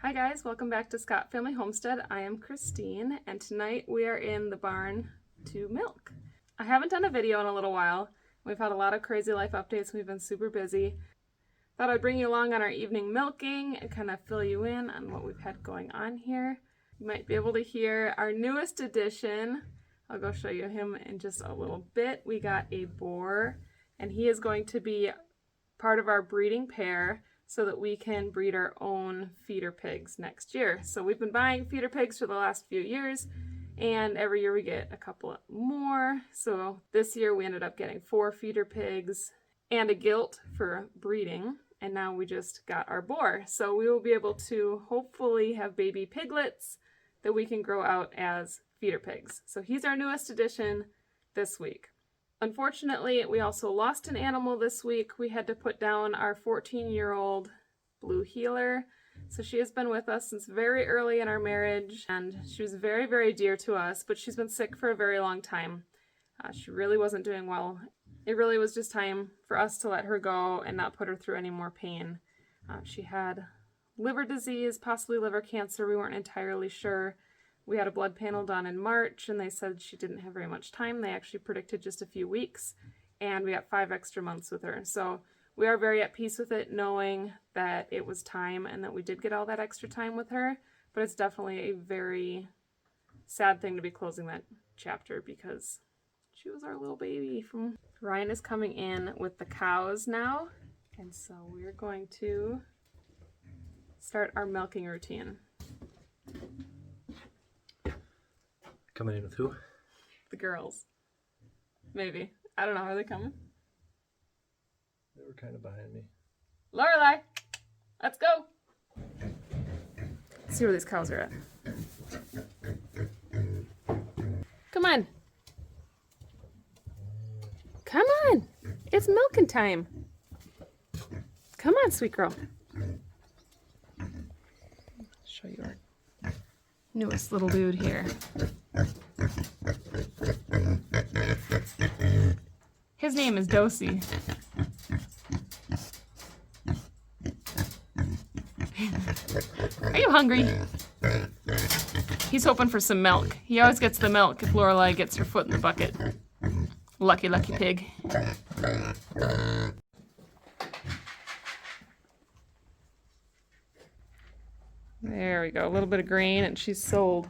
Hi guys, welcome back to Scott Family Homestead. I am Christine, and tonight we are in the barn to milk. I haven't done a video in a little while. We've had a lot of crazy life updates. We've been super busy. Thought I'd bring you along on our evening milking and kind of fill you in on what we've had going on here. You might be able to hear our newest addition. I'll go show you him in just a little bit. We got a boar, and he is going to be part of our breeding pair so that we can breed our own feeder pigs next year. So we've been buying feeder pigs for the last few years, and every year we get a couple more. So this year we ended up getting 4 feeder pigs and a gilt for breeding, and now we just got our boar. So we will be able to hopefully have baby piglets that we can grow out as feeder pigs. So he's our newest addition this week. Unfortunately, we also lost an animal this week. We had to put down our 14-year-old blue heeler. So she has been with us since very early in our marriage, and she was very, very dear to us, but she's been sick for a very long time. She really wasn't doing well. It really was just time for us to let her go and not put her through any more pain. She had liver disease, possibly liver cancer. We weren't entirely sure. We had a blood panel done in March, and they said she didn't have very much time. They actually predicted just a few weeks, and we got 5 extra months with her. So we are very at peace with it, knowing that it was time and that we did get all that extra time with her. But it's definitely a very sad thing to be closing that chapter because she was our little baby. Ryan is coming in with the cows now, and so we're going to start our milking routine. Coming in with who? The girls. Maybe. I don't know. Are they coming? They were kind of behind me. Lorelai! Let's go! Let's see where these cows are at. Come on! Come on! It's milking time! Come on, sweet girl. Show you our newest little dude here. His name is Dosey. Are you hungry? He's hoping for some milk. He always gets the milk if Lorelai gets her foot in the bucket. Lucky, lucky pig. There we go. A little bit of grain and she's sold.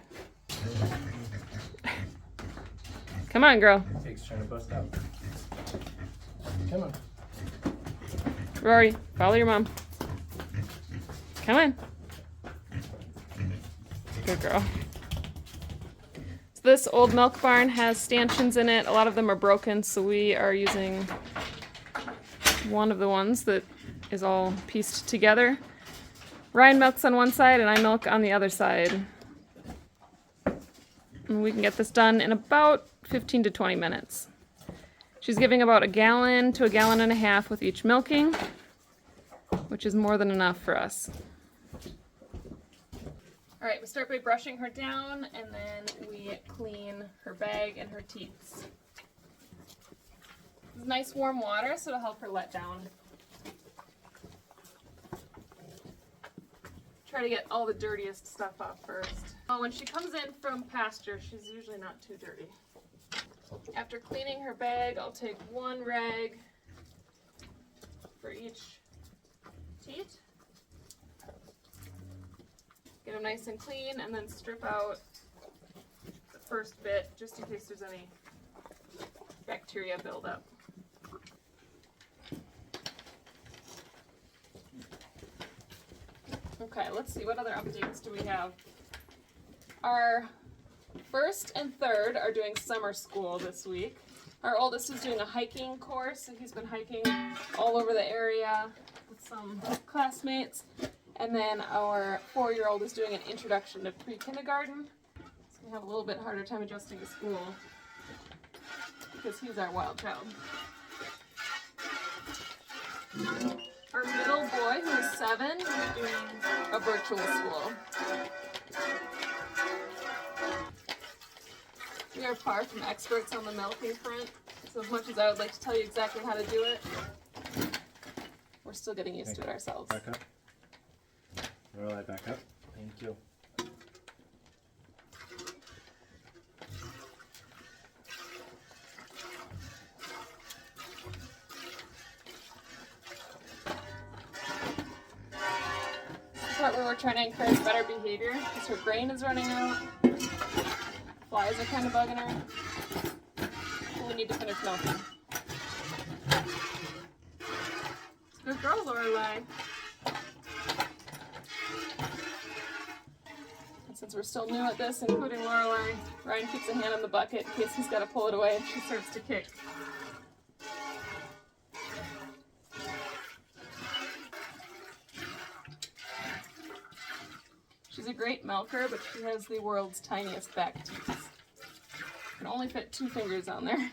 Come on, girl. Pig's trying to bust out. Come on. Rory, follow your mom. Come on. Good girl. So this old milk barn has stanchions in it. A lot of them are broken, so we are using one of the ones that is all pieced together. Ryan milks on one side and I milk on the other side. And we can get this done in about 15 to 20 minutes. She's giving about 1 gallon to 1.5 gallons with each milking, which is more than enough for us. All right, we start by brushing her down, and then we clean her bag and her teats. This is nice warm water, so it'll help her let down. Try to get all the dirtiest stuff off first. Well, when she comes in from pasture, she's usually not too dirty. After cleaning her bag, I'll take 1 rag for each teat. Get them nice and clean, and then strip out the first bit just in case there's any bacteria buildup. Okay, let's see, what other updates do we have? Our first and third are doing summer school this week. Our oldest is doing a hiking course, and he's been hiking all over the area with some classmates. And then our 4-year-old is doing an introduction to pre-kindergarten. So we have a little bit harder time adjusting to school because he's our wild child. Our middle boy, who is 7, is doing a virtual school. We are far from experts on the milking front, so as much as I would like to tell you exactly how to do it, we're still getting used to it ourselves. Back up. Lorelai, back up. Thank you. Part where we're trying to encourage better behavior because her grain is running out. Flies are kind of bugging her. We need to finish milking. Good girl, Lorelai. And since we're still new at this, including Lorelai, Ryan keeps a hand on the bucket in case he's got to pull it away if she starts to kick. She's a great milker, but she has the world's tiniest back teeth. Can only fit 2 fingers on there.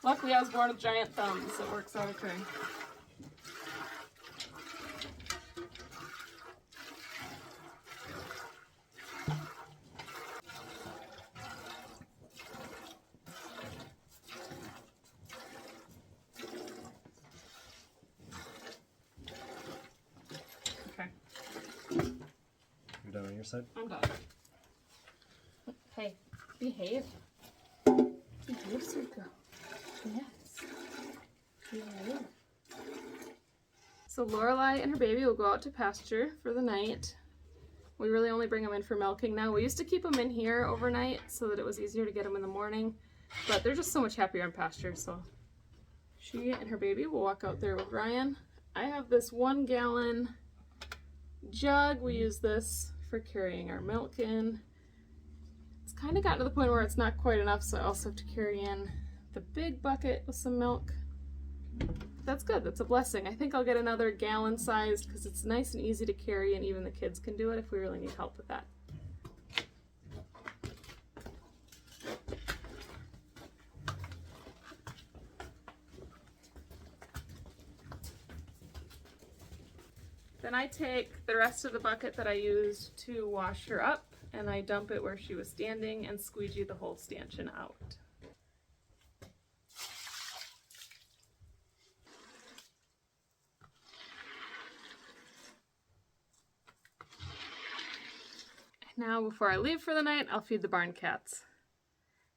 Luckily, I was born with giant thumbs, so it works out okay. Okay. You're done on your side? I'm done. Hey, behave. Behave, sweet girl. Yes. Behave. So Lorelai and her baby will go out to pasture for the night. We really only bring them in for milking now. We used to keep them in here overnight so that it was easier to get them in the morning, but they're just so much happier on pasture, so she and her baby will walk out there with Ryan. I have this 1 gallon jug. We use this for carrying our milk in. It's kind of gotten to the point where it's not quite enough, so I also have to carry in the big bucket with some milk. That's good. That's a blessing. I think I'll get another gallon sized because it's nice and easy to carry, and even the kids can do it if we really need help with that. Then I take the rest of the bucket that I used to wash her up and I dump it where she was standing and squeegee the whole stanchion out. Now, before I leave for the night, I'll feed the barn cats.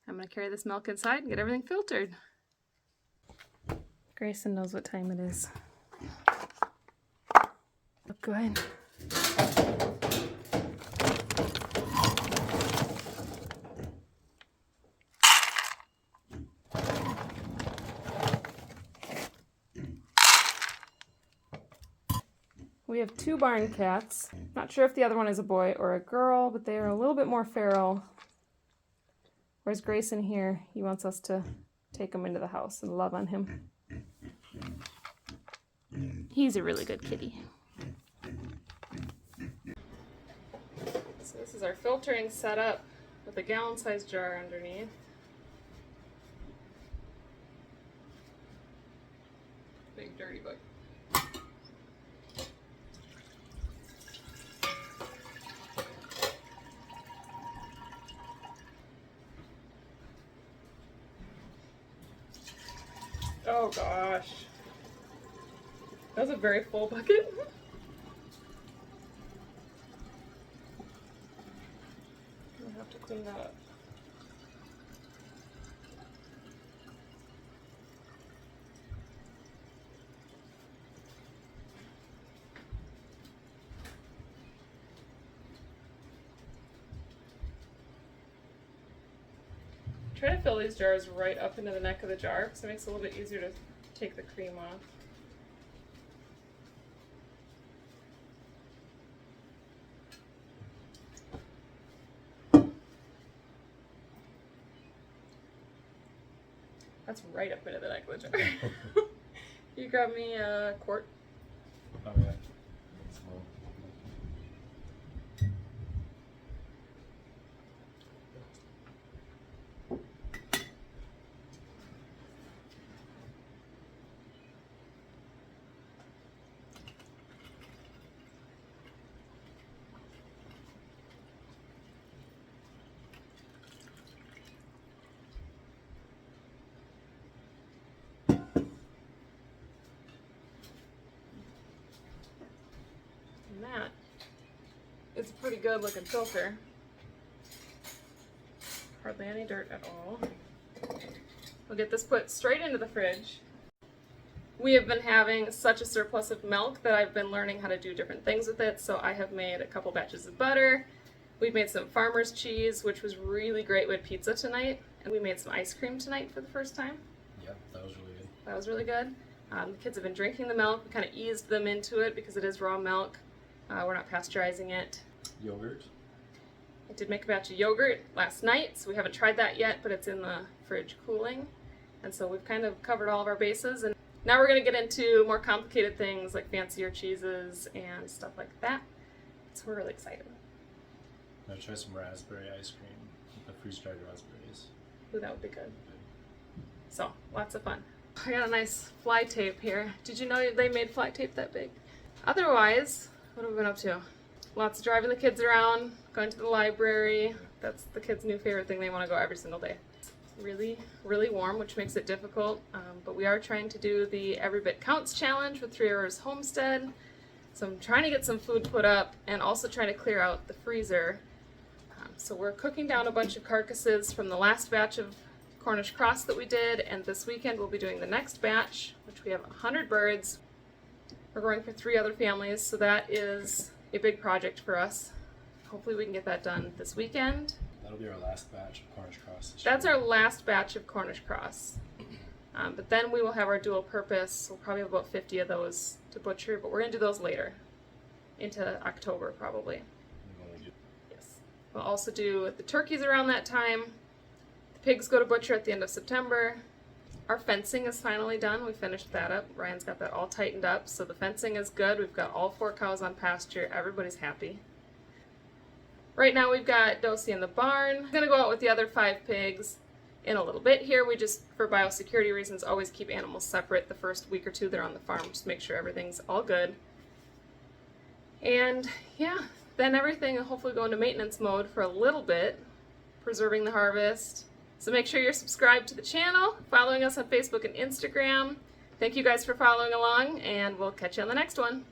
I'm going to carry this milk inside and get everything filtered. Grayson knows what time it is. Look good. We have 2 barn cats. Not sure if the other one is a boy or a girl, but they are a little bit more feral. Whereas Grayson here, he wants us to take him into the house and love on him. He's a really good kitty. So this is our filtering setup with a gallon-sized jar underneath. Big dirty book. Oh gosh. That was a very full bucket. I have to clean that up. Try to fill these jars right up into the neck of the jar because it makes it a little bit easier to take the cream off. That's right up into the neck of the jar. You grab me a quart. Oh yeah. Small. And that is a pretty good looking filter. Hardly any dirt at all. We'll get this put straight into the fridge. We have been having such a surplus of milk that I've been learning how to do different things with it. So I have made a couple batches of butter. We've made some farmer's cheese, which was really great with pizza tonight. And we made some ice cream tonight for the first time. Yeah, that was really good. That was really good. The kids have been drinking the milk. We kind of eased them into it because it is raw milk. We're not pasteurizing it. Yogurt. I did make a batch of yogurt last night, so we haven't tried that yet, but it's in the fridge cooling. And so we've kind of covered all of our bases. And now we're going to get into more complicated things like fancier cheeses and stuff like that. So we're really excited. I'm going to try some raspberry ice cream with the freeze-dried raspberries. Ooh, that would be good. So, lots of fun. I got a nice fly tape here. Did you know they made fly tape that big? Otherwise, what have we been up to? Lots of driving the kids around, going to the library. That's the kids' new favorite thing. They want to go every single day. It's really, really warm, which makes it difficult. But we are trying to do the Every Bit Counts challenge with 3 Hours Homestead. So I'm trying to get some food put up and also trying to clear out the freezer. So we're cooking down a bunch of carcasses from the last batch of Cornish cross that we did, and this weekend we'll be doing the next batch, which we have 100 birds. We're going for 3 other families, so that is a big project for us. Hopefully we can get that done this weekend. That'll be our last batch of Cornish cross this That's year. our last batch of Cornish cross. But then we will have our dual purpose. We'll probably have about 50 of those to butcher, but we're going to do those later, into October probably. Yes. We'll also do the turkeys around that time. The pigs go to butcher at the end of September. Our fencing is finally done. We finished that up. Ryan's got that all tightened up, so the fencing is good. We've got all 4 cows on pasture. Everybody's happy. Right now we've got Dosey in the barn. I'm going to go out with the other 5 pigs in a little bit here. We just, for biosecurity reasons, always keep animals separate the first week or 2 they're on the farm, just make sure everything's all good. And yeah, then everything will hopefully go into maintenance mode for a little bit, preserving the harvest. So make sure you're subscribed to the channel, following us on Facebook and Instagram. Thank you guys for following along, and we'll catch you on the next one.